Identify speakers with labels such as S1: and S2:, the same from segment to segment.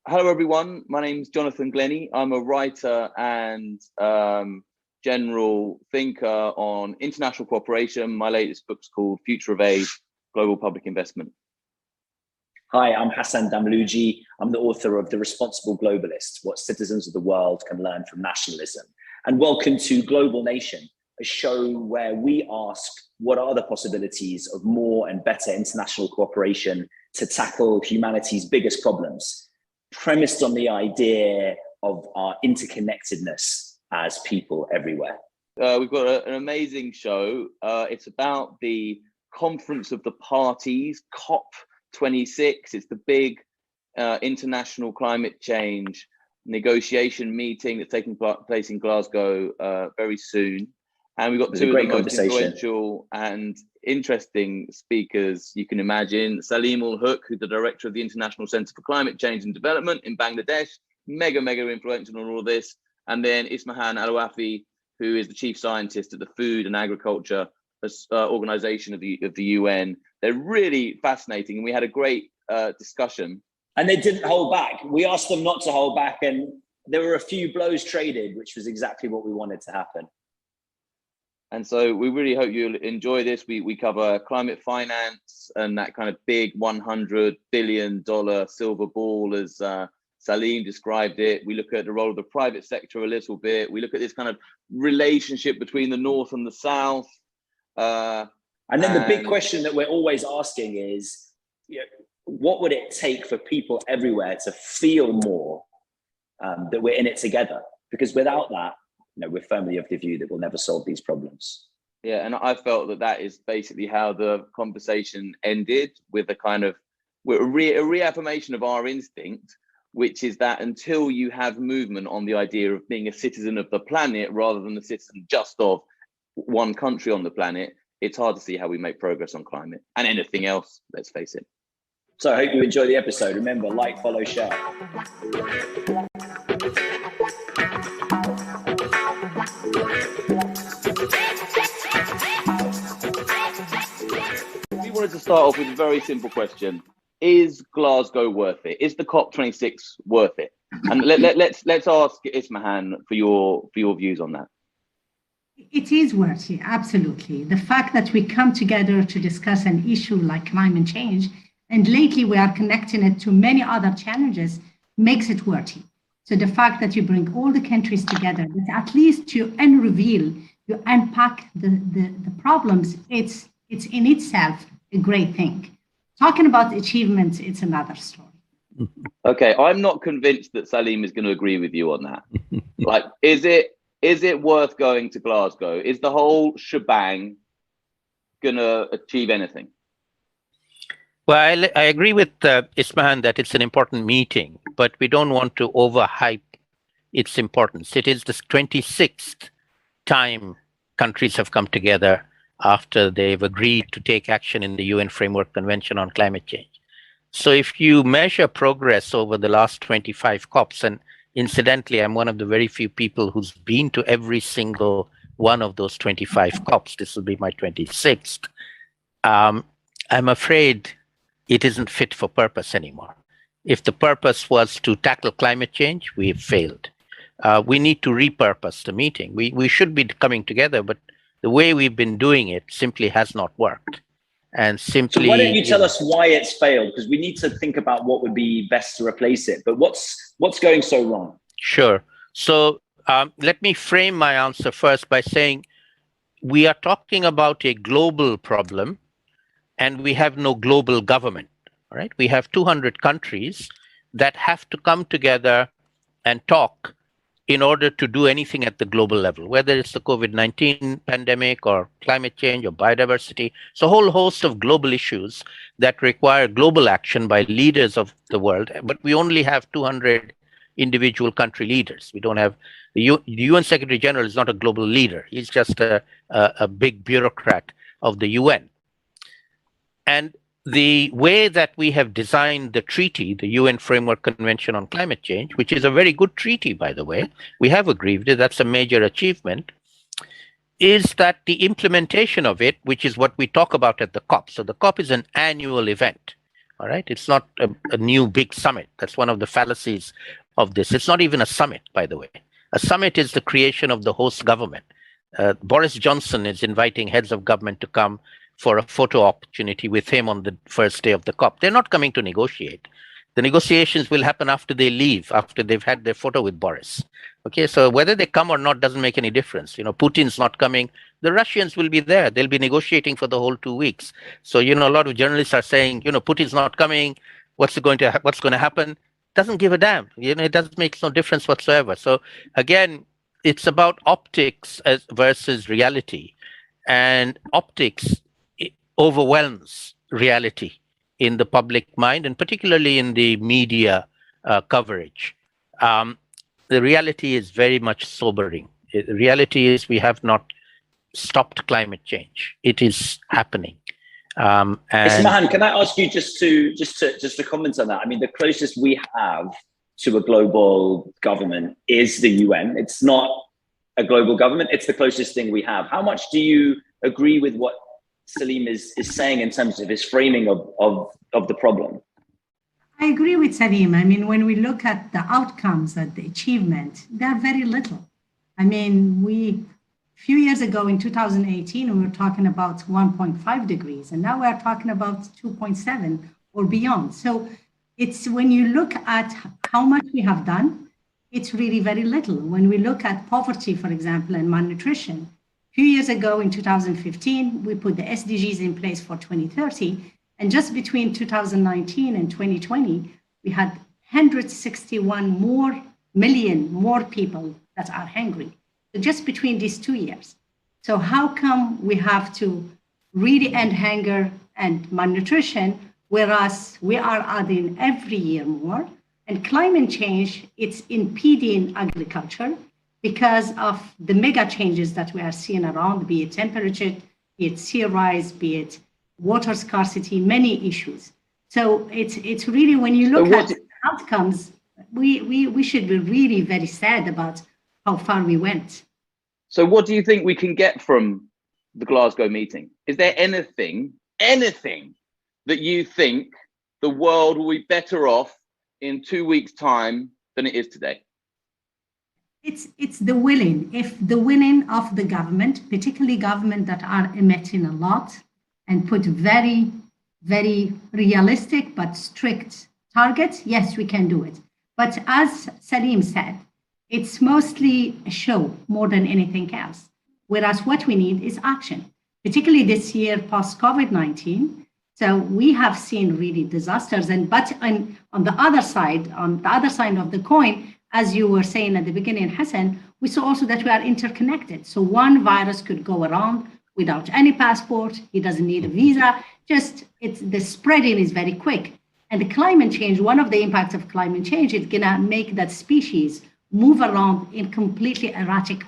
S1: Hello, everyone. My name is Jonathan Glennie. I'm a writer and general thinker on international cooperation. My latest book's called Future of Aid, Global Public Investment.
S2: Hi, I'm Hassan Damlouji. I'm the author of The Responsible Globalist, What Citizens of the World Can Learn from Nationalism. And welcome to Global Nation, a show where we ask what are the possibilities of more and better international cooperation to tackle humanity's biggest problems, premised on the idea of our interconnectedness as people everywhere.
S1: We've got an amazing show. It's about the Conference of the Parties, COP26. It's the big international climate change negotiation meeting that's taking place in Glasgow very soon. And we've got two of the most influential and interesting speakers you can imagine. Saleemul Huq, who's the director of the International Centre for Climate Change and Development in Bangladesh, mega influential on all of this. And then Ismahane Elouafi, who is the chief scientist at the Food and Agriculture Organization of the UN. They're really fascinating, and we had a great discussion.
S2: And they didn't hold back. We asked them not to hold back, and there were a few blows traded, which was exactly what we wanted to happen.
S1: And so we really hope you'll enjoy this. We cover climate finance and that kind of big $100 billion silver ball, as Saleem described it. We look at the role of the private sector a little bit. We look at this kind of relationship between the North and the South.
S2: And then the big question that we're always asking is, what would it take for people everywhere to feel more that we're in it together? Because without that, we're firmly of the view that we'll never solve these problems.
S1: Yeah, and I felt that is basically how the conversation ended, with a kind of a reaffirmation of our instinct, which is that until you have movement on the idea of being a citizen of the planet rather than a citizen just of one country on the planet, it's hard to see how we make progress on climate and anything else, let's face it.
S2: So I hope you enjoy the episode. Remember, like, follow, share.
S1: We wanted to start off with a very simple question. Is Glasgow worth it? Is the COP26 worth it? And let's ask Ismahane for your views on that.
S3: It is worth it, absolutely. The fact that we come together to discuss an issue like climate change, and lately we are connecting it to many other challenges, makes it worth it. So the fact that you bring all the countries together, that at least you unreveal, you unpack the problems, it's in itself a great thing. Talking about achievements, it's another story.
S1: Okay, I'm not convinced that Saleem is going to agree with you on that. Like, is it worth going to Glasgow? Is the whole shebang going to achieve anything?
S4: Well, I agree with Ismahane that it's an important meeting, but we don't want to overhype its importance. It is the 26th time countries have come together after they've agreed to take action in the UN Framework Convention on Climate Change. So if you measure progress over the last 25 COPs, and incidentally, I'm one of the very few people who's been to every single one of those 25 COPs. This will be my 26th. I'm afraid it isn't fit for purpose anymore. If the purpose was to tackle climate change, we've failed. We need to repurpose the meeting. We should be coming together, but the way we've been doing it simply has not worked. And simply,
S2: so why don't you tell us why it's failed? Because we need to think about what would be best to replace it. But what's going so wrong?
S4: Sure. So let me frame my answer first by saying we are talking about a global problem, and we have no global government. All right, we have 200 countries that have to come together and talk in order to do anything at the global level, whether it's the COVID-19 pandemic or climate change or biodiversity. It's a whole host of global issues that require global action by leaders of the world, but we only have 200 individual country leaders. We don't have, the UN Secretary General is not a global leader. He's just a big bureaucrat of the UN. And the way that we have designed the treaty, the UN Framework Convention on Climate Change, which is a very good treaty, by the way, we have agreed it, that's a major achievement, is that the implementation of it, which is what we talk about at the COP. So the COP is an annual event. All right. It's not a new big summit. That's one of the fallacies of this. It's not even a summit, by the way. A summit is the creation of the host government. Boris Johnson is inviting heads of government to come for a photo opportunity with him on the first day of the COP. They're not coming to negotiate. The negotiations will happen after they leave, after they've had their photo with Boris. Okay, so whether they come or not doesn't make any difference. Putin's not coming. The Russians will be there. They'll be negotiating for the whole 2 weeks. So, a lot of journalists are saying, Putin's not coming. What's going to happen? Doesn't give a damn. It doesn't make no difference whatsoever. So again, it's about optics versus reality, and optics overwhelms reality in the public mind, and particularly in the media coverage. The reality is very much sobering. The reality is we have not stopped climate change. It is happening.
S2: Ismahane, can I ask you just to comment on that? I mean, the closest we have to a global government is the UN. It's not a global government. It's the closest thing we have. How much do you agree with what Saleem is saying in terms of his framing of the problem?
S3: I agree with Saleem. I mean, when we look at the outcomes, at the achievement, they're very little. I mean, a few years ago in 2018, we were talking about 1.5 degrees, and now we're talking about 2.7 or beyond. So it's when you look at how much we have done, it's really very little. When we look at poverty, for example, and malnutrition, a few years ago in 2015, we put the SDGs in place for 2030. And just between 2019 and 2020, we had 161 million more people that are hungry. So just between these 2 years. So how come we have to really end hunger and malnutrition, whereas we are adding every year more? And climate change, it's impeding agriculture because of the mega changes that we are seeing around, be it temperature, be it sea rise, be it water scarcity, many issues. So it's really, when you look at outcomes, we should be really very sad about how far we went.
S1: So what do you think we can get from the Glasgow meeting? Is there anything that you think the world will be better off in 2 weeks' time than it is today?
S3: It's the willing. If the willing of the government, particularly government that are emitting a lot and put very, very realistic but strict targets, yes, we can do it. But as Saleem said, it's mostly a show more than anything else. Whereas what we need is action, particularly this year post-COVID-19. So we have seen really disasters. But on the other side of the coin, as you were saying at the beginning, Hassan, we saw also that we are interconnected. So one virus could go around without any passport. He doesn't need a visa. The spreading is very quick. And the climate change, one of the impacts of climate change is gonna make that species move around in completely erratic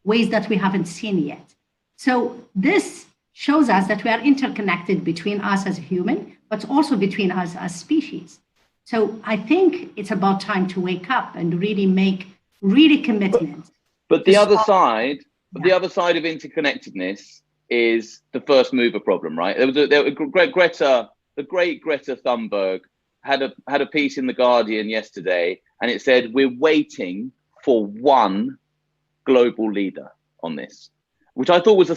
S3: ways that we haven't seen yet. So this shows us that we are interconnected between us as a human, but also between us as species. So I think it's about time to wake up and really make commitment.
S1: But the other side, the other side of interconnectedness is the first mover problem, right? The great Greta Thunberg had a piece in The Guardian yesterday, and it said, we're waiting for one global leader on this, which I thought was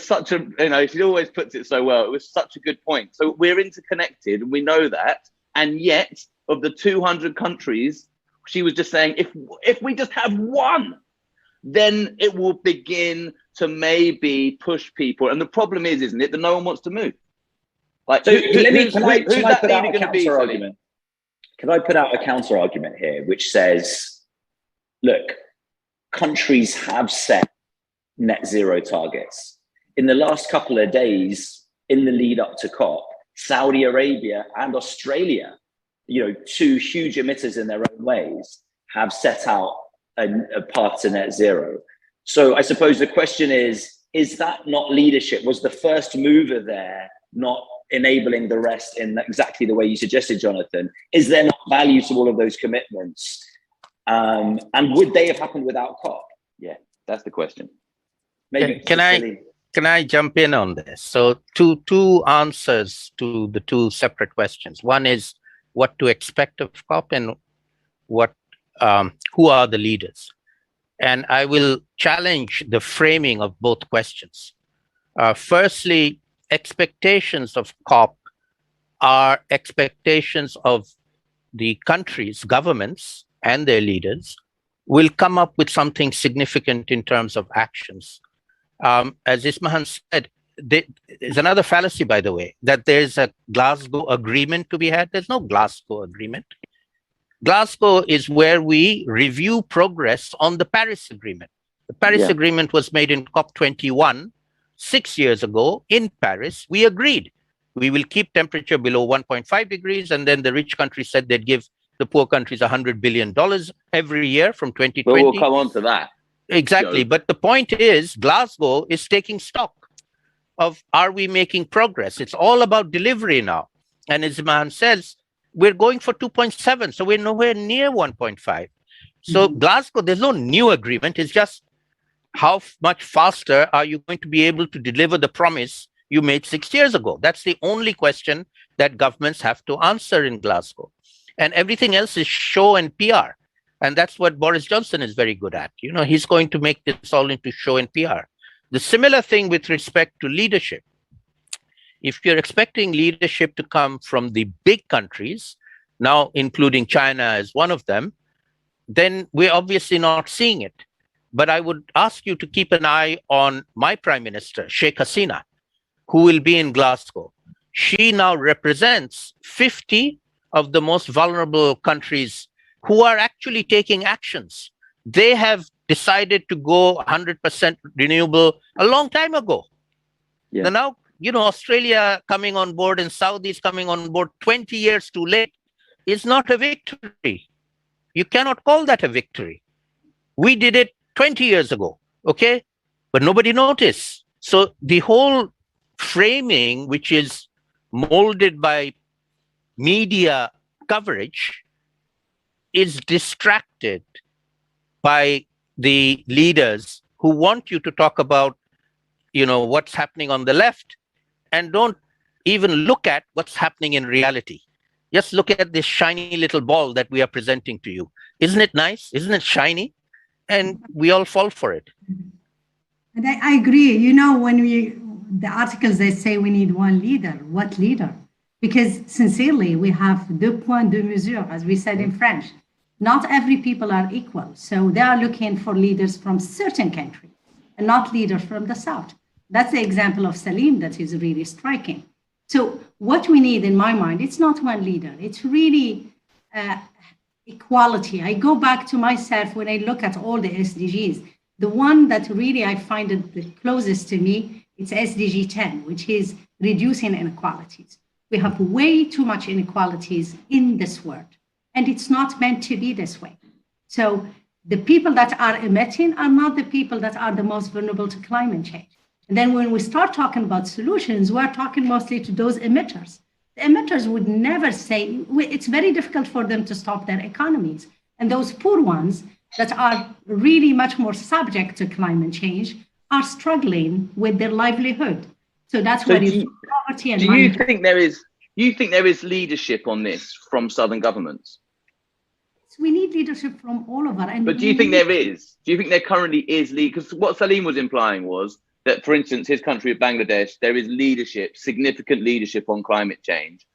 S1: she always puts it so well. It was such a good point. So we're interconnected, and we know that. And yet, of the 200 countries, she was just saying, if we just have one, then it will begin to maybe push people. And the problem is, isn't it, that no one wants to move? Like,
S2: Can I put out a counter argument here, which says, look, countries have set net zero targets. In the last couple of days, in the lead up to COP, Saudi Arabia and Australia, two huge emitters in their own ways, have set out a path to net zero. So I suppose the question is that not leadership? Was the first mover there not enabling the rest in exactly the way you suggested, Jonathan? Is there not value to all of those commitments? And would they have happened without COP?
S1: Yeah, that's the question.
S2: Maybe
S4: can I jump in on this? So two answers to the two separate questions. One is what to expect of COP and who are the leaders. And I will challenge the framing of both questions. Firstly, expectations of COP are expectations of the countries, governments, and their leaders will come up with something significant in terms of actions. As Ismahane said, there's another fallacy, by the way, that there's a Glasgow agreement to be had. There's no Glasgow agreement. Glasgow is where we review progress on the Paris Agreement. The Paris Agreement was made in COP21 6 years ago in Paris. We agreed we will keep temperature below 1.5 degrees, and then the rich countries said they'd give the poor countries $100 billion every year from 2020.
S1: But we'll come on to that.
S4: Exactly.
S1: Joe.
S4: But the point is, Glasgow is taking stock of, are we making progress? It's all about delivery now. And as Ismahane says, we're going for 2.7, so we're nowhere near 1.5. So Glasgow, there's no new agreement. It's just how much faster are you going to be able to deliver the promise you made 6 years ago? That's the only question that governments have to answer in Glasgow. And everything else is show and PR. And that's what Boris Johnson is very good at. You know, he's going to make this all into show and PR. The similar thing with respect to leadership. If you're expecting leadership to come from the big countries, now including China as one of them, then we're obviously not seeing it. But I would ask you to keep an eye on my Prime Minister, Sheikh Hasina, who will be in Glasgow. She now represents 50 of the most vulnerable countries who are actually taking actions. They have decided to go 100% renewable a long time ago. Yeah. Now, you know, Australia coming on board and Saudis coming on board 20 years too late is not a victory. You cannot call that a victory. We did it 20 years ago, okay? But nobody noticed. So the whole framing, which is molded by media coverage, is distracted by the leaders who want you to talk about, you know, what's happening on the left and don't even look at what's happening in reality. Just look at this shiny little ball that we are presenting to you. Isn't it nice? Isn't it shiny? And we all fall for it.
S3: And I agree. You know, when the articles, they say we need one leader. What leader? Because sincerely, we have deux points de mesure, as we said in French. Not every people are equal. So they are looking for leaders from certain countries and not leaders from the South. That's the example of Saleem that is really striking. So what we need, in my mind, it's not one leader. It's really equality. I go back to myself when I look at all the SDGs. The one that really I find it the closest to me, it's SDG 10, which is reducing inequalities. We have way too much inequalities in this world, and it's not meant to be this way. So the people that are emitting are not the people that are the most vulnerable to climate change. And then when we start talking about solutions, we're talking mostly to those emitters. The emitters would never say, it's very difficult for them to stop their economies. And those poor ones that are really much more subject to climate change are struggling with their livelihood. So that's what is poverty and money.
S1: Do you think there is leadership on this from Southern governments?
S3: We need leadership from all of us.
S1: But do you think there is? Do you think there currently is because what Saleem was implying was that, for instance, his country of Bangladesh, there is leadership, significant leadership on climate change.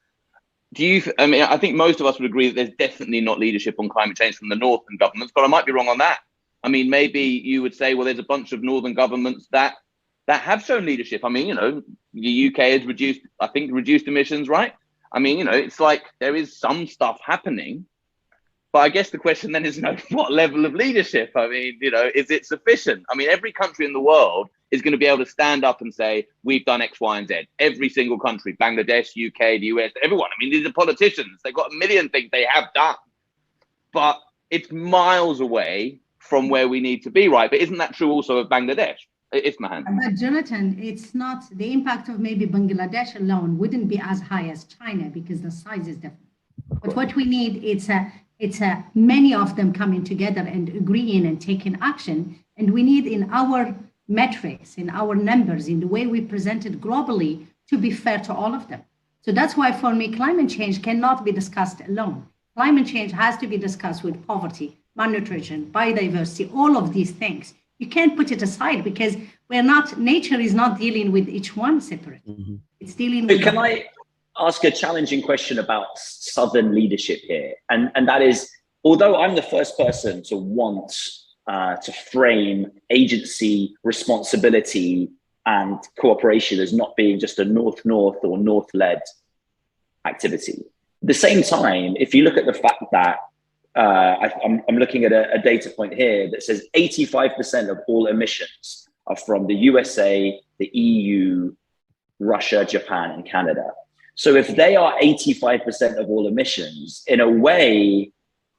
S1: I mean, I think most of us would agree that there's definitely not leadership on climate change from the northern governments, but I might be wrong on that. I mean, maybe you would say, well, there's a bunch of northern governments that have shown leadership. I mean, you know, the UK has reduced emissions, right? I mean, you know, it's like there is some stuff happening. But I guess the question then is, you know, what level of leadership? I mean, you know, is it sufficient? I mean, every country in the world is going to be able to stand up and say, we've done X, Y, and Z. Every single country, Bangladesh, UK, the US, everyone. I mean, these are politicians. They've got a million things they have done. But it's miles away from where we need to be, right? But isn't that true also of Bangladesh? Ismahane.
S3: But Jonathan, it's not, the impact of maybe Bangladesh alone wouldn't be as high as China because the size is different. But what we need, it's many of them coming together and agreeing and taking action. And we need in our metrics, in our numbers, in the way we present it globally, to be fair to all of them. So that's why for me, climate change cannot be discussed alone. Climate change has to be discussed with poverty, malnutrition, biodiversity, all of these things. You can't put it aside because nature is not dealing with each one separate.
S4: Mm-hmm.
S3: It's dealing with.
S2: Can I ask a challenging question about Southern leadership here? And that is, although I'm the first person to want to frame agency, responsibility, and cooperation as not being just a North-North or North-led activity. At the same time, if you look at the fact that I'm looking at a data point here that says 85% of all emissions are from the USA, the EU, Russia, Japan, and Canada. So if they are 85% of all emissions, in a way,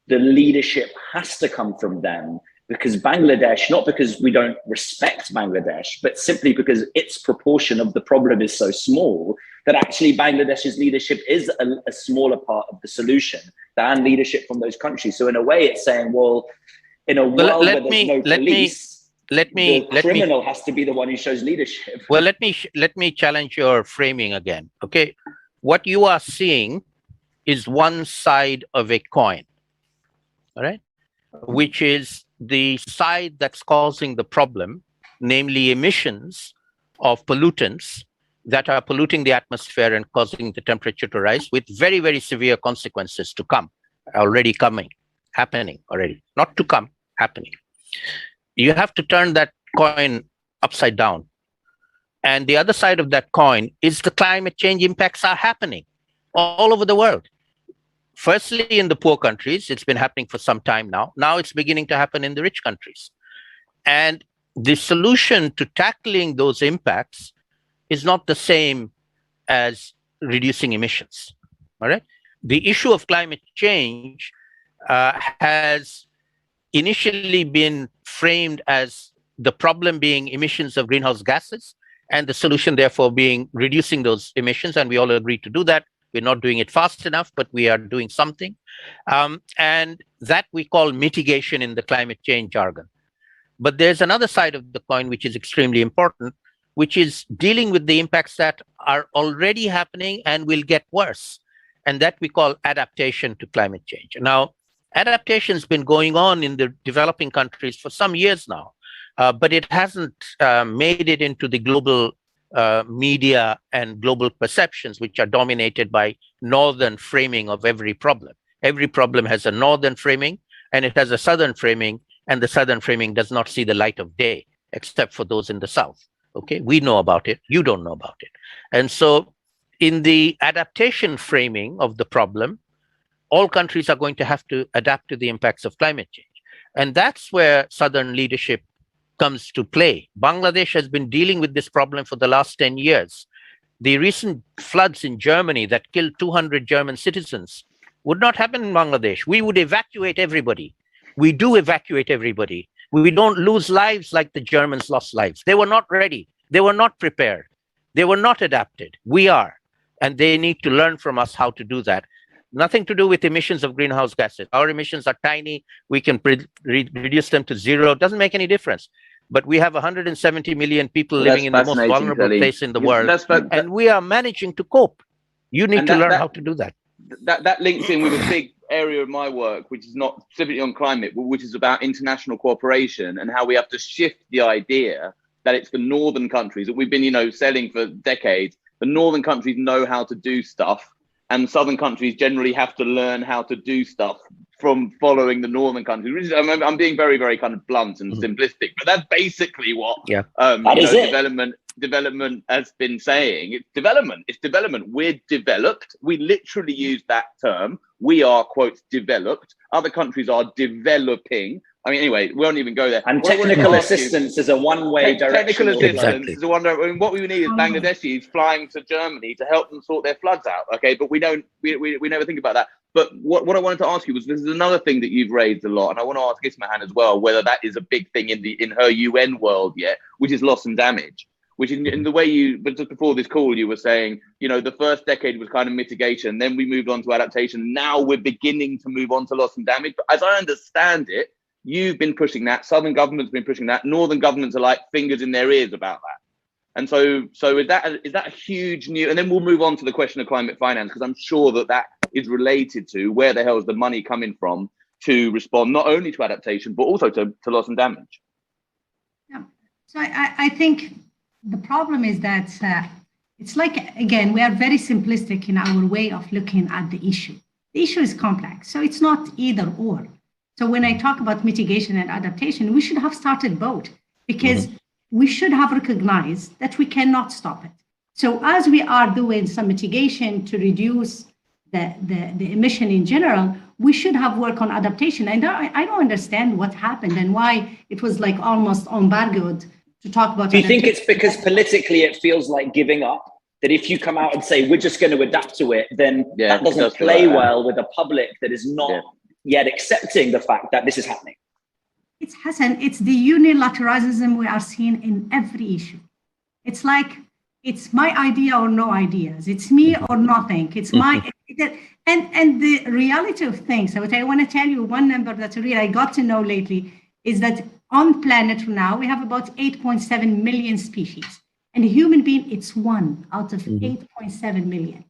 S2: the leadership has to come from them, because Bangladesh, not because we don't respect Bangladesh, but simply because its proportion of the problem is so small that actually Bangladesh's leadership is a smaller part of the solution than leadership from those countries. So in a way, it's saying, well, in a world where there's no police, the criminal has to be the one who shows leadership.
S4: Well, let me challenge your framing again. Okay, what you are seeing is one side of a coin, all right, which is the side that's causing the problem, namely emissions of pollutants that are polluting the atmosphere and causing the temperature to rise, with very, very severe consequences to come, happening already, not to come, happening. You have to turn that coin upside down. And the other side of that coin is the climate change impacts are happening all over the world. Firstly, in the poor countries, it's been happening for some time now. Now it's beginning to happen in the rich countries. And the solution to tackling those impacts is not the same as reducing emissions, all right? The issue of climate change has initially been framed as the problem being emissions of greenhouse gases, and the solution therefore being reducing those emissions, and we all agree to do that. We're not doing it fast enough, but we are doing something. And that we call mitigation in the climate change jargon. But there's another side of the coin which is extremely important, which is dealing with the impacts that are already happening and will get worse. And that we call adaptation to climate change. Now, adaptation has been going on in the developing countries for some years now, but it hasn't made it into the global media and global perceptions, which are dominated by northern framing of every problem. Every problem has a northern framing and it has a southern framing, and the southern framing does not see the light of day, except for those in the south. Okay, we know about it, you don't know about it. And so in the adaptation framing of the problem, all countries are going to have to adapt to the impacts of climate change. And that's where southern leadership comes to play. Bangladesh has been dealing with this problem for the last 10 years. The recent floods in Germany that killed 200 German citizens would not happen in Bangladesh. We would evacuate everybody. We do evacuate everybody. We don't lose lives like the Germans lost lives. They were not ready. They were not prepared. They were not adapted. We are. And they need to learn from us how to do that. Nothing to do with emissions of greenhouse gases. Our emissions are tiny. We can reduce them to zero. It doesn't make any difference. But we have 170 million people living in the most vulnerable place in the world. And we are managing to cope. You need to learn how to do that.
S1: That links in with a big area of my work, which is not specifically on climate, but which is about international cooperation and how we have to shift the idea that it's the northern countries that we've been, selling for decades. The northern countries know how to do stuff, and southern countries generally have to learn how to do stuff from following the northern countries. I'm being very, very kind of blunt and simplistic, but that's basically what development has been saying. It's development. We're developed. We literally use that term. We are, quote, developed. Other countries are developing. I mean, anyway, we won't even go there.
S2: And technical assistance is a one-way direction.
S1: Technical assistance is a one-way. I mean, what we need is Bangladeshis flying to Germany to help them sort their floods out. Okay, but we never think about that. But what I wanted to ask you was, this is another thing that you've raised a lot, and I want to ask Ismahane as well, whether that is a big thing in her UN world yet, which is loss and damage. Which in the way but just before this call, you were saying, the first decade was kind of mitigation, then we moved on to adaptation. Now we're beginning to move on to loss and damage. But as I understand it, you've been pushing that. Southern governments have been pushing that. Northern governments are like fingers in their ears about that. And so is that a huge new, and then we'll move on to the question of climate finance, because I'm sure that is related to where the hell is the money coming from to respond not only to adaptation, but also to loss and damage.
S3: Yeah. So I think the problem is that it's like, again, we are very simplistic in our way of looking at the issue. The issue is complex, so it's not either or. So when I talk about mitigation and adaptation, we should have started both, because we should have recognized that we cannot stop it. So as we are doing some mitigation to reduce the emission in general, we should have worked on adaptation. And I don't understand what happened and why it was like almost embargoed to talk about.
S2: Do you think it's because politically it feels like giving up? That if you come out and say, we're just going to adapt to it, then that doesn't play well with a public that is not yet accepting the fact that this is happening.
S3: It's Hassan, it's the unilateralism we are seeing in every issue. It's like, it's my idea or no ideas. It's me or nothing. It's my, and the reality of things, what I want to tell you, one number that really I got to know lately is that on planet now, we have about 8.7 million species. And a human being, it's 1 out of 8.7 million.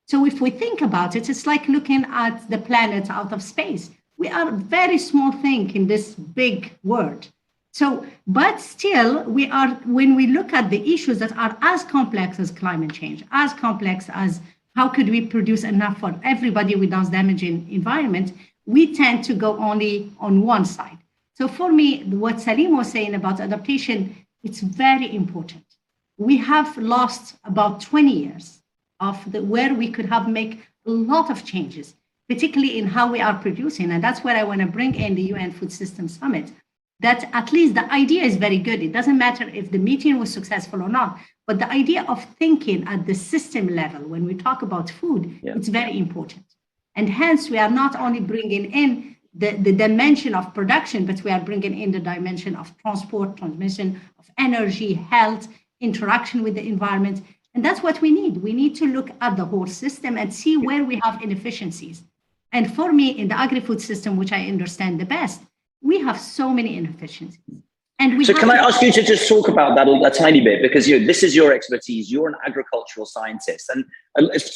S3: So if we think about it, it's like looking at the planet out of space. We are a very small thing in this big world. So, but still, we are, when we look at the issues that are as complex as climate change, as complex as how could we produce enough for everybody without damaging environment, we tend to go only on one side. So for me, what Saleem was saying about adaptation, it's very important. We have lost about 20 years of where we could have make a lot of changes, particularly in how we are producing. And that's where I want to bring in the UN Food System Summit, that at least the idea is very good. It doesn't matter if the meeting was successful or not, but the idea of thinking at the system level, when we talk about food, it's very important. And hence, we are not only bringing in the dimension of production, but we are bringing in the dimension of transport, transmission of energy, health, interaction with the environment. And that's what we need. We need to look at the whole system and see where we have inefficiencies. And for me, in the agri-food system, which I understand the best, we have so many inefficiencies. And
S2: so can I ask you to just talk about that a tiny bit, because this is your expertise. You're an agricultural scientist. And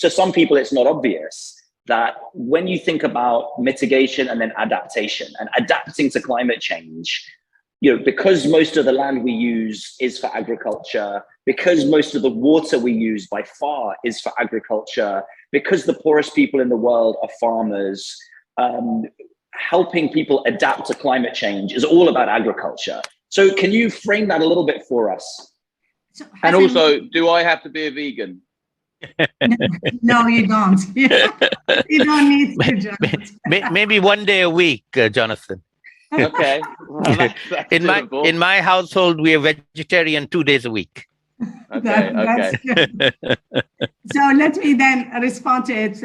S2: to some people, it's not obvious that when you think about mitigation and then adaptation and adapting to climate change, because most of the land we use is for agriculture, because most of the water we use by far is for agriculture, because the poorest people in the world are farmers, helping people adapt to climate change is all about agriculture. So can you frame that a little bit for us?
S3: So,
S1: and also, do I have to be a vegan?
S3: No, you don't. You don't need to, Jonathan.
S4: Maybe one day a week, Jonathan.
S1: Okay. Well, that's
S4: in my household, we are vegetarian 2 days a week.
S1: Okay.
S3: So let me then respond to it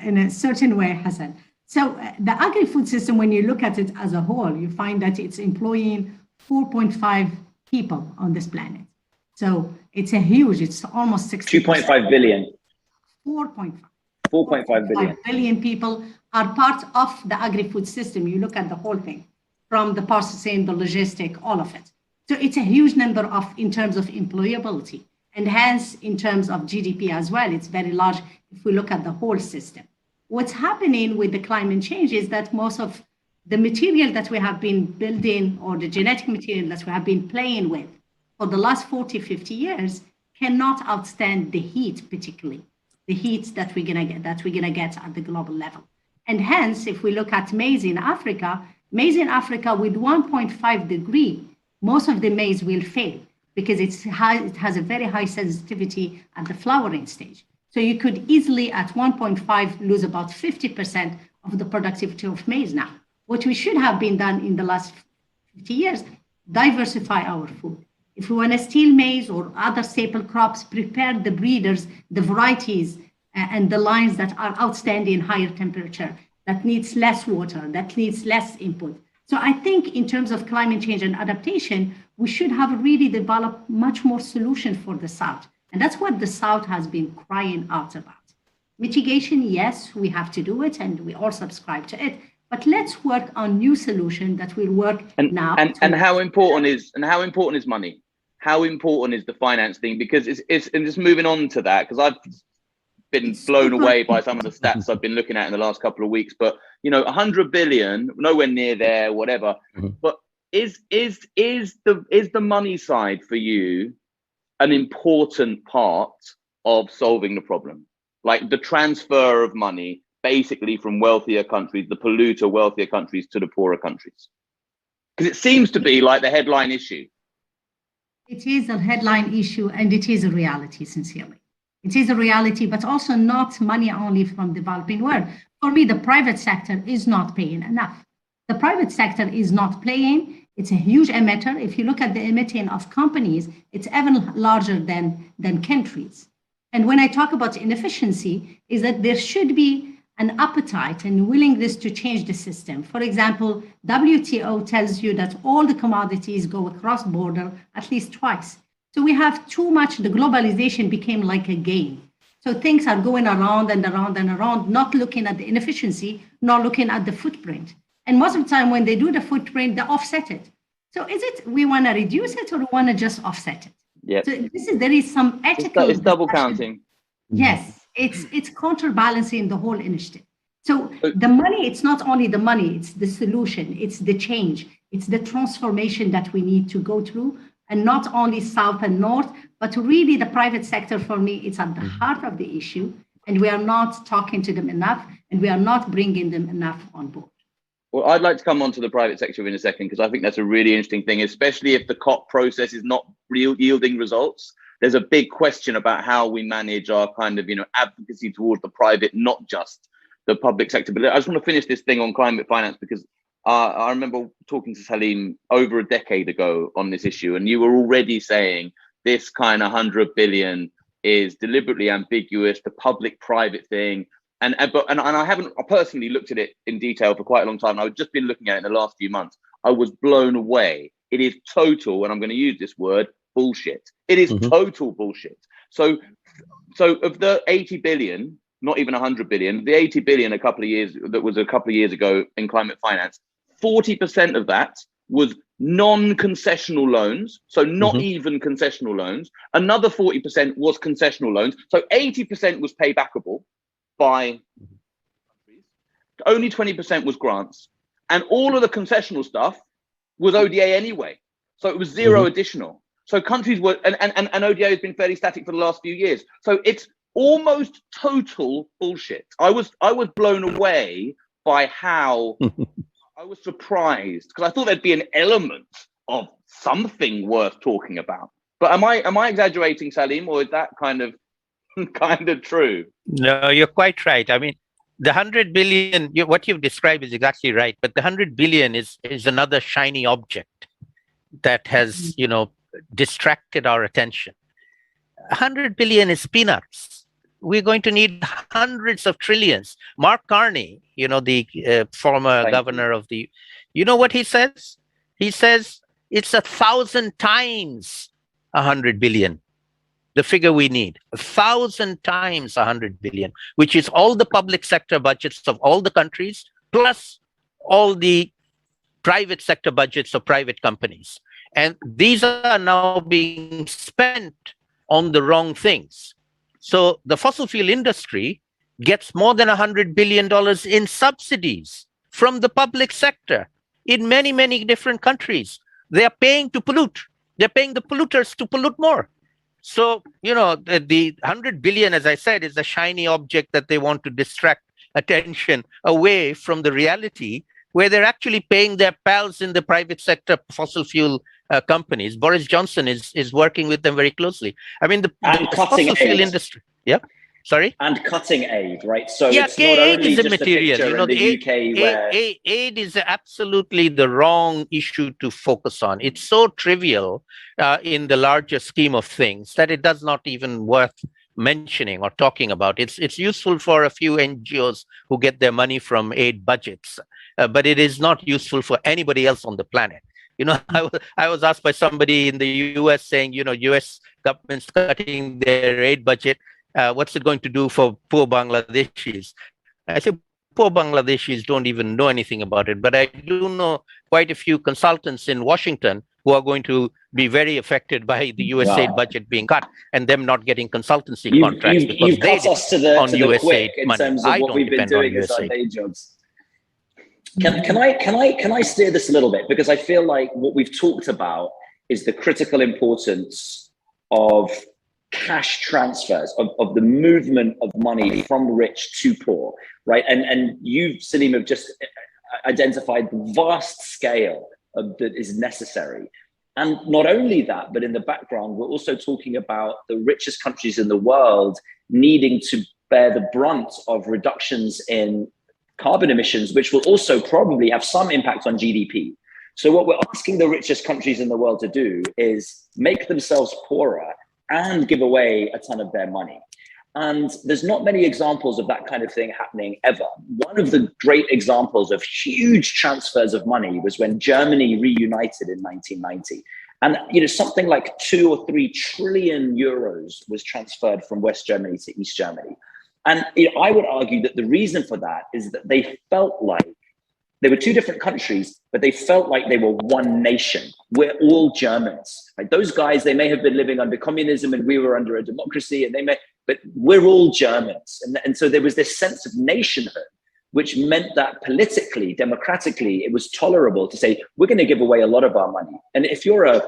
S3: in a certain way, Hassan. So the agri-food system, when you look at it as a whole, you find that it's employing 4.5 people on this planet. So it's it's almost 60%.
S2: 2.5 billion.
S3: 4.5 billion people are part of the agri-food system. You look at the whole thing, from the processing, the logistic, all of it. So it's a huge number in terms of employability, and hence in terms of GDP as well, it's very large if we look at the whole system. What's happening with the climate change is that most of the material that we have been building, or the genetic material that we have been playing with for the last 40, 50 years, cannot outstand the heat, particularly the heat that we're gonna get at the global level. And hence, if we look at maize in Africa with 1.5 degree, most of the maize will fail because it has a very high sensitivity at the flowering stage. So you could easily at 1.5 lose about 50% of the productivity of maize now. What we should have been done in the last 50 years, diversify our food. If we want to steal maize or other staple crops, prepare the breeders, the varieties, and the lines that are outstanding higher temperature, that needs less water, that needs less input. So I think in terms of climate change and adaptation, we should have really developed much more solution for the South. And that's what the South has been crying out about. Mitigation, yes, we have to do it, and we all subscribe to it. But let's work on new solution that will work now.
S1: And how important is money? how important is the finance thing? Because it's and just moving on to that, because I've been blown away by some of the stats I've been looking at in the last couple of weeks. But 100 billion, nowhere near there, whatever. But is the money side for you an important part of solving the problem? Like the transfer of money basically from wealthier countries, the polluter wealthier countries, to the poorer countries? Because it seems to be like the headline issue.
S3: It is a headline issue, and it is a reality, sincerely. It is a reality, but also not money only from the developing world. For me, the private sector is not paying enough. The private sector is not playing. It's a huge emitter. If you look at the emitting of companies, it's even larger than countries. And when I talk about inefficiency, is that there should be an appetite and willingness to change the system. For example, WTO tells you that all the commodities go across border at least twice. So we have too much, the globalization became like a game. So things are going around and around and around, not looking at the inefficiency, not looking at the footprint. And most of the time when they do the footprint, they offset it. So is it we want to reduce it or we want to just offset it?
S1: Yeah.
S3: So there is some ethical.
S1: It's double counting.
S3: Yes, it's counterbalancing the whole initiative. So the money, it's not only the money, it's the solution, it's the change, it's the transformation that we need to go through, and not only South and North, but really the private sector, for me, it's at the heart of the issue, and we are not talking to them enough, and we are not bringing them enough on board.
S1: Well, I'd like to come on to the private sector in a second, because I think that's a really interesting thing, especially if the COP process is not yielding results. There's a big question about how we manage our kind of, advocacy towards the private, not just the public sector. But I just want to finish this thing on climate finance, because I remember talking to Saleem over a decade ago on this issue, and you were already saying this kind of 100 billion is deliberately ambiguous, the public-private thing. And I haven't personally looked at it in detail for quite a long time. I've just been looking at it in the last few months. I was blown away. It is total, and I'm going to use this word, bullshit. It is total bullshit. So of the 80 billion, not even 100 billion, the 80 billion a couple of years ago in climate finance, 40% of that was non-concessional loans, so not even concessional loans. Another 40% was concessional loans, so 80% was paybackable by countries. Only 20% was grants, and all of the concessional stuff was ODA anyway, so it was zero additional. So countries were, and ODA has been fairly static for the last few years, so it's almost total bullshit. I was blown away by how I was surprised, because I thought there'd be an element of something worth talking about. But am I exaggerating, Saleem, or is that kind of true?
S4: No, you're quite right. I mean, the 100 billion, what you've described is exactly right. But the 100 billion is another shiny object that has, distracted our attention. 100 billion is peanuts. We're going to need hundreds of trillions. Mark Carney, the former governor of the, what he says? He says it's 1,000 times 100 billion. The figure we need, 1,000 times 100 billion, which is all the public sector budgets of all the countries, plus all the private sector budgets of private companies. And these are now being spent on the wrong things. So the fossil fuel industry gets more than $100 billion in subsidies from the public sector in many, many different countries. They are paying to pollute. They're paying the polluters to pollute more. So, the 100 billion, as I said, is a shiny object that they want to distract attention away from the reality where they're actually paying their pals in the private sector fossil fuel companies. Boris Johnson is working with them very closely. I mean, the fossil fuel industry. Yeah. Sorry?
S2: And cutting aid, right? So
S4: yeah,
S2: it's not only
S4: is
S2: just
S4: immaterial.
S2: a picture in the UK where...
S4: Aid is absolutely the wrong issue to focus on. It's so trivial in the larger scheme of things that it does not even worth mentioning or talking about. It's useful for a few NGOs who get their money from aid budgets, but it is not useful for anybody else on the planet. I was asked by somebody in the US saying, US government's cutting their aid budget. What's it going to do for poor Bangladeshis? I said, poor Bangladeshis don't even know anything about it, but I do know quite a few consultants in Washington who are going to be very affected by the USAID budget being cut and them not getting consultancy contracts because
S2: you've
S4: they
S2: cut us to the
S4: USAID
S2: quick in
S4: money.
S2: terms of what we've been doing as our day jobs. Can I steer this a little bit, because I feel like what we've talked about is the critical importance of cash transfers, of the movement of money from rich to poor, right? And you, Saleem, have just identified the vast scale that is necessary. And not only that, but in the background, we're also talking about the richest countries in the world needing to bear the brunt of reductions in carbon emissions, which will also probably have some impact on GDP. So what we're asking the richest countries in the world to do is make themselves poorer and give away a ton of their money. And there's not many examples of that kind of thing happening ever. One of the great examples of huge transfers of money was when Germany reunited in 1990. And something like 2 or 3 trillion euros was transferred from West Germany to East Germany. And I would argue that the reason for that is that they felt like they were 2 different countries, but they felt like they were one nation. We're all Germans. Like those guys, they may have been living under communism and we were under a democracy, and but we're all Germans. And so there was this sense of nationhood, which meant that politically, democratically, it was tolerable to say, we're going to give away a lot of our money. And if you're a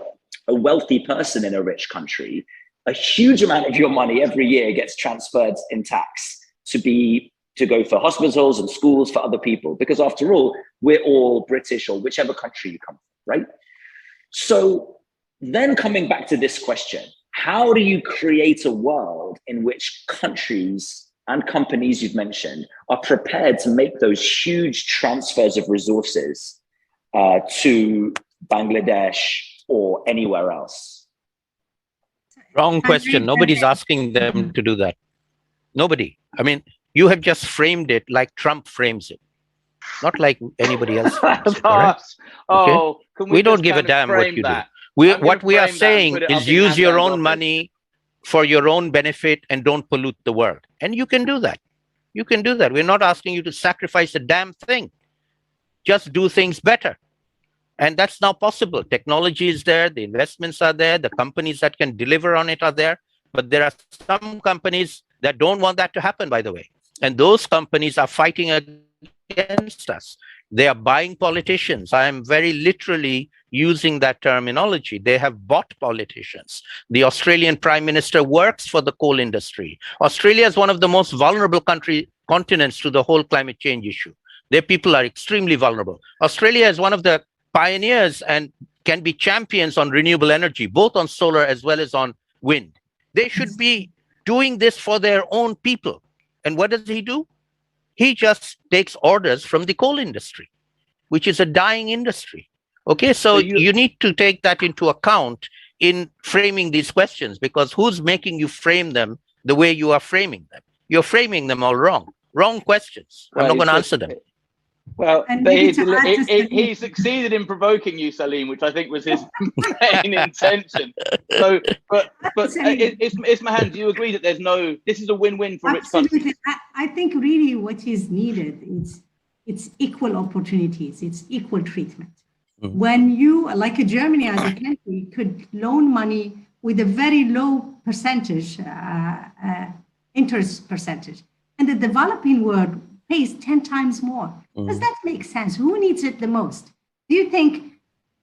S2: wealthy person in a rich country, a huge amount of your money every year gets transferred in tax to go for hospitals and schools for other people, because after all, we're all British or whichever country you come from, right? So then coming back to this question, how do you create a world in which countries and companies you've mentioned are prepared to make those huge transfers of resources to Bangladesh or anywhere else?
S4: Wrong question. Nobody's asking them to do that. Nobody. I mean, you have just framed it like Trump frames it, not like anybody else frames it. Right?
S1: Oh,
S4: okay? We don't give a damn what you do. What we are saying is use your own money for your own benefit and don't pollute the world. And you can do that. You can do that. We're not asking you to sacrifice a damn thing. Just do things better. And that's now possible. Technology is there. The investments are there. The companies that can deliver on it are there. But there are some companies that don't want that to happen, by the way. And those companies are fighting against us. They are buying politicians. I am very literally using that terminology. They have bought politicians. The Australian Prime Minister works for the coal industry. Australia is one of the most vulnerable continents to the whole climate change issue. Their people are extremely vulnerable. Australia is one of the pioneers and can be champions on renewable energy, both on solar as well as on wind. They should be doing this for their own people. And what does he do? He just takes orders from the coal industry, which is a dying industry. Okay, so you need to take that into account in framing these questions, because who's making you frame them the way you are framing them? You're framing them all wrong. Wrong questions. I'm not going to answer them.
S1: Well, he succeeded in provoking you, Saleem, which I think was his main intention. So, but Ismahane, do you agree that this is a win-win for rich countries?
S3: I think really what is needed is it's equal opportunities, it's equal treatment. Mm-hmm. When you, like Germany as a country, could loan money with a very low percentage, interest percentage, and the developing world pays 10 times more. Does that make sense? Who needs it the most? Do you think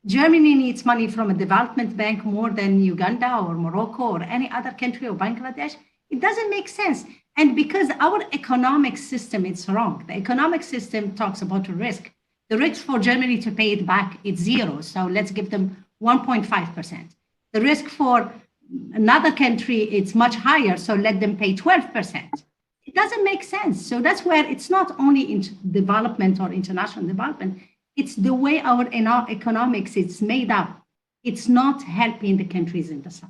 S3: Germany needs money from a development bank more than Uganda or Morocco or any other country or Bangladesh? It doesn't make sense. And because our economic system is wrong. The economic system talks about a risk. The risk for Germany to pay it back is 0. So let's give them 1.5%. The risk for another country, it's much higher. So let them pay 12%. It doesn't make sense. So that's where it's not only in development or international development, it's the way our economics is made up. It's not helping the countries in the south.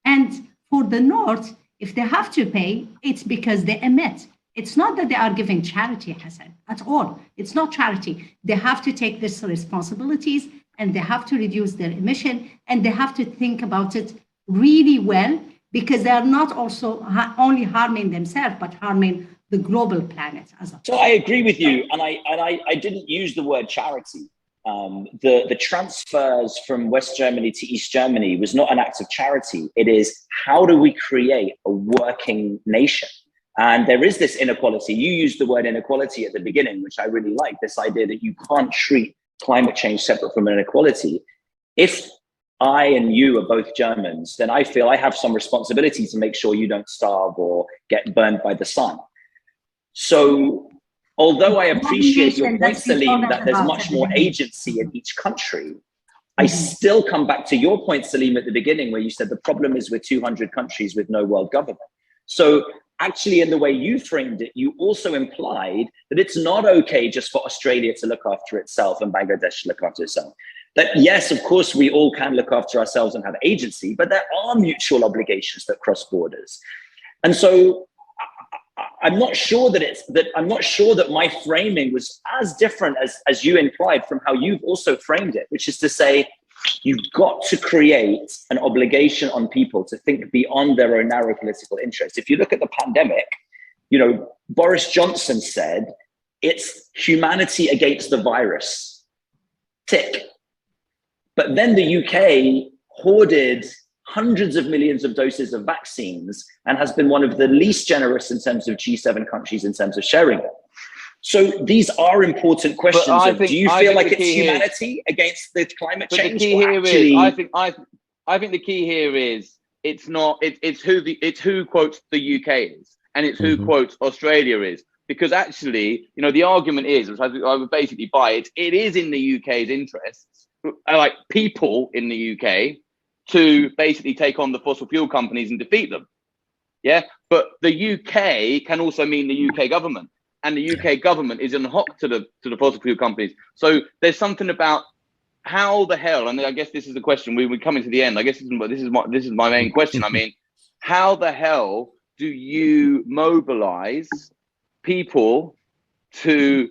S3: And for the north, if they have to pay, it's because they emit. It's not that they are giving charity, Hassan, at all. It's not charity. They have to take these responsibilities and they have to reduce their emission and they have to think about it really well, because they are not also only harming themselves, but harming the global planet as a whole.
S2: So I agree with you, and I didn't use the word charity. the transfers from West Germany to East Germany was not an act of charity. It is, how do we create a working nation? And there is this inequality. You used the word inequality at the beginning, which I really like, this idea that you can't treat climate change separate from inequality. If I and you are both Germans, then I feel I have some responsibility to make sure you don't starve or get burned by the sun. So although I appreciate your point, Saleem, that there's much more agency in each country, I still come back to your point, Saleem, at the beginning, where you said the problem is we're 200 countries with no world government. So actually, in the way you framed it, you also implied that it's not okay just for Australia to look after itself and Bangladesh to look after itself. That yes, of course, we all can look after ourselves and have agency, but there are mutual obligations that cross borders. And so I'm not sure that my framing was as different as you implied from how you've also framed it, which is to say, you've got to create an obligation on people to think beyond their own narrow political interests. If you look at the pandemic, Boris Johnson said, it's humanity against the virus. Tick. But then the UK hoarded hundreds of millions of doses of vaccines and has been one of the least generous in terms of G7 countries in terms of sharing them. So these are important questions. Do you feel like it's humanity against the climate change?
S1: The key here is, I think the key here is it's who quotes the UK is, and it's who quotes Australia is. Because actually, the argument is, which I would basically buy it, it is in the UK's interests, like people in the UK, to basically take on the fossil fuel companies and defeat them. Yeah, but the UK can also mean the UK government. And the UK government is in hock to the fossil fuel companies. So there's something about how the hell, and I guess this is the question, we're coming to the end. I guess this is my main question. I mean, how the hell do you mobilize people to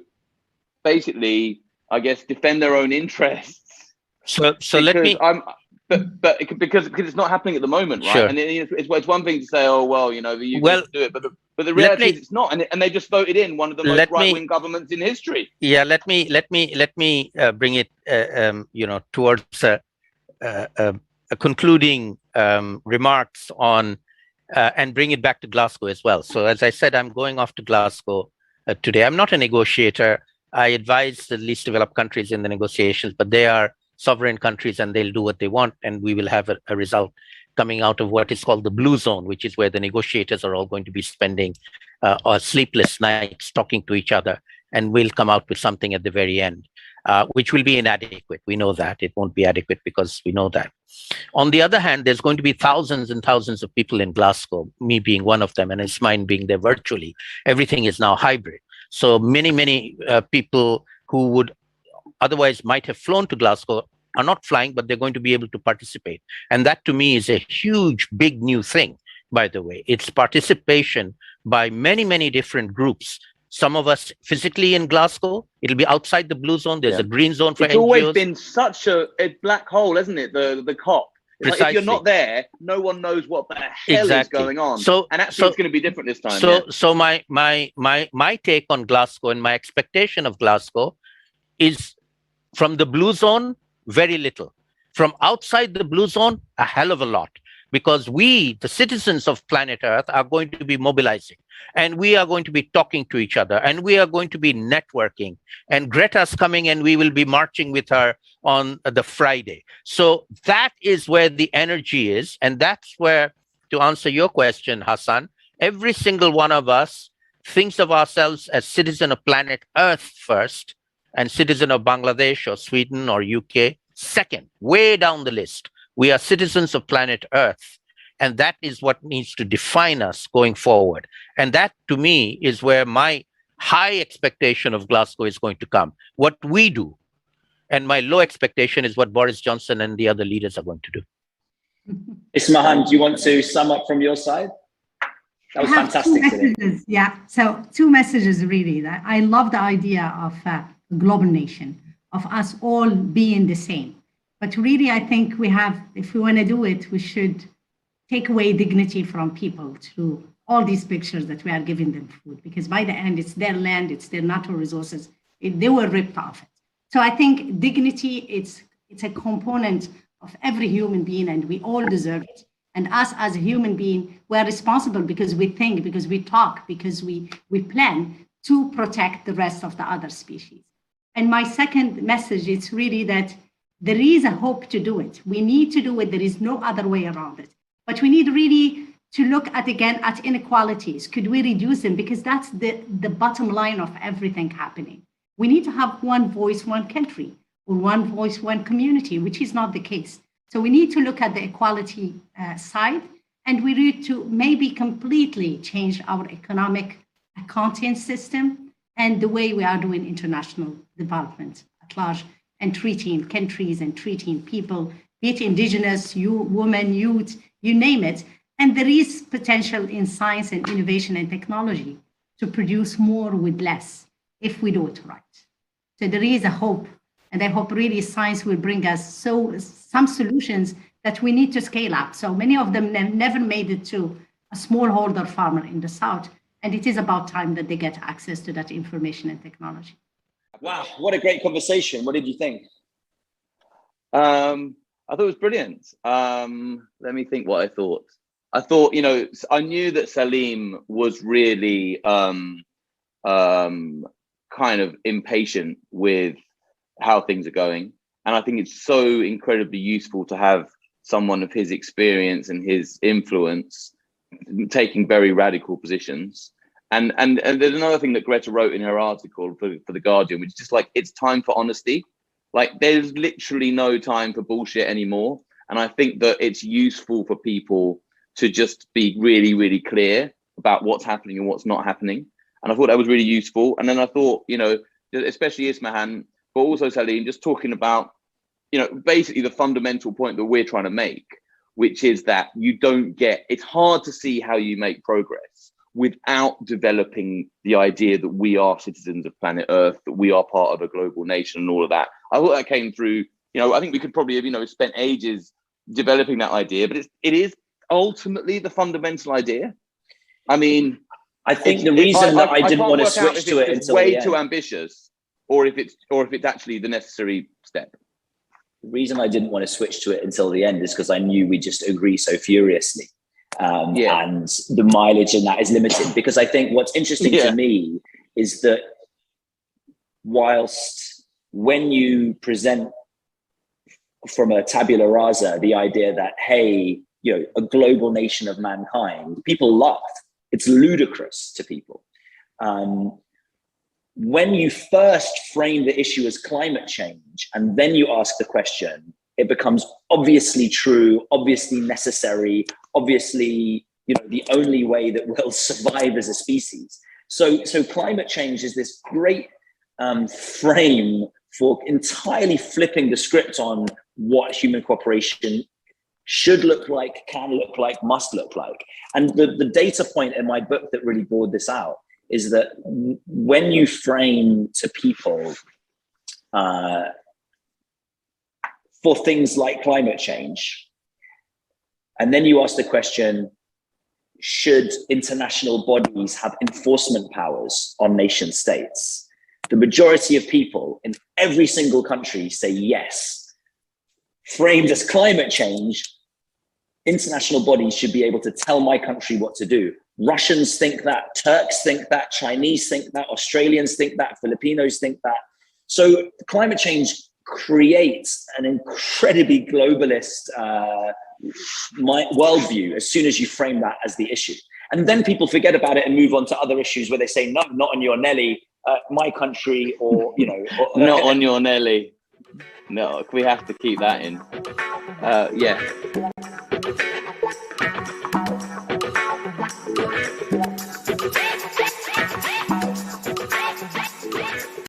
S1: basically, I guess, defend their own interests?
S4: So let me.
S1: But because it's not happening at the moment, right? Sure. And it's one thing to say, oh well, the UK do it, but the reality is it's not, and they just voted in one of the most right-wing governments in history.
S4: Yeah, let me bring it towards a concluding remarks on and bring it back to Glasgow as well. So as I said, I'm going off to Glasgow today. I'm not a negotiator. I advise the least developed countries in the negotiations, but they are sovereign countries and they'll do what they want, and we will have a result coming out of what is called the blue zone, which is where the negotiators are all going to be spending sleepless nights talking to each other, and we'll come out with something at the very end, which will be inadequate. We know that. It won't be adequate because we know that. On the other hand, there's going to be thousands and thousands of people in Glasgow, me being one of them, and Ismahane being there virtually. Everything is now hybrid. So many people who would otherwise might have flown to Glasgow are not flying, but they're going to be able to participate. And that to me is a huge, big new thing, by the way. It's participation by many different groups. Some of us physically in Glasgow, it'll be outside the blue zone. There's a green zone for NGOs.
S1: It's always been such a black hole, hasn't it? The COP. Like if you're not there, no one knows what the hell is going on. And actually it's going to be different this time.
S4: So my take on Glasgow and my expectation of Glasgow is from the blue zone, very little. From outside the blue zone, a hell of a lot. Because we, the citizens of planet Earth, are going to be mobilizing. And we are going to be talking to each other. And we are going to be networking. And Greta's coming and we will be marching with her on the Friday. So that is where the energy is. And that's where, to answer your question, Hassan, every single one of us thinks of ourselves as citizen of planet Earth first, and citizen of Bangladesh or Sweden or UK second, way down the list. We are citizens of planet Earth. And that is what needs to define us going forward. And that, to me, is where my high expectation of Glasgow is going to come. What we do. And my low expectation is what Boris Johnson and the other leaders are going to do.
S2: Ismahane, do you want to sum up from your side? That was fantastic today.
S3: Yeah, so 2 messages really. I love the idea of a global nation, of us all being the same. But really, I think we have, if we want to do it, we should take away dignity from people through all these pictures that we are giving them food, because by the end, it's their land, it's their natural resources. They were ripped off it. So I think dignity, it's a component of every human being, and we all deserve it. And us as a human being, we're responsible because we think, because we talk, because we plan to protect the rest of the other species. And my second message is really that there is a hope to do it. We need to do it. There is no other way around it. But we need really to look at, again, at inequalities. Could we reduce them? Because that's the bottom line of everything happening. We need to have one voice, one country, or one voice, one community, which is not the case. So we need to look at the equality side, and we need to maybe completely change our economic accounting system and the way we are doing international development at large, and treating countries and treating people, be it indigenous, women, youth, you name it. And there is potential in science and innovation and technology to produce more with less if we do it right. So there is a hope, and I hope really science will bring us some solutions that we need to scale up. So many of them never made it to a smallholder farmer in the South, and it is about time that they get access to that information and technology.
S2: Wow, what a great conversation. What did you think?
S1: I thought it was brilliant. Let me think what I thought. I thought, I knew that Saleem was really kind of impatient with how things are going. And I think it's so incredibly useful to have someone of his experience and his influence taking very radical positions. And there's another thing that Greta wrote in her article for The Guardian, which is just like, it's time for honesty. Like, there's literally no time for bullshit anymore. And I think that it's useful for people to just be really, really clear about what's happening and what's not happening. And I thought that was really useful. And then I thought, especially Ismahane, but also Saleem, just talking about, basically the fundamental point that we're trying to make, which is that it's hard to see how you make progress without developing the idea that we are citizens of planet Earth, that we are part of a global nation and all of that. I thought that came through, I think we could probably have, spent ages developing that idea, but it is ultimately the fundamental idea. I mean,
S2: I think the reason that I didn't want to switch to it until
S1: way too ambitious, or if it's actually the necessary step.
S2: The reason I didn't want to switch to it until the end is because I knew we just agree so furiously. And the mileage in that is limited, because I think what's interesting to me is that whilst when you present from a tabula rasa the idea that, hey, a global nation of mankind, people laugh. It's ludicrous to people. When you first frame the issue as climate change, and then you ask the question, it becomes obviously true, obviously necessary, obviously, the only way that we'll survive as a species. So climate change is this great frame for entirely flipping the script on what human cooperation should look like, can look like, must look like. And the data point in my book that really bore this out is that when you frame to people for things like climate change, and then you ask the question, should international bodies have enforcement powers on nation states? The majority of people in every single country say yes. Framed as climate change, international bodies should be able to tell my country what to do. Russians think that, Turks think that, Chinese think that, Australians think that, Filipinos think that. So climate change creates an incredibly globalist worldview as soon as you frame that as the issue. And then people forget about it and move on to other issues where they say, no, not on your Nelly, my country, or,
S1: not on your Nelly. No, we have to keep that in. Yeah.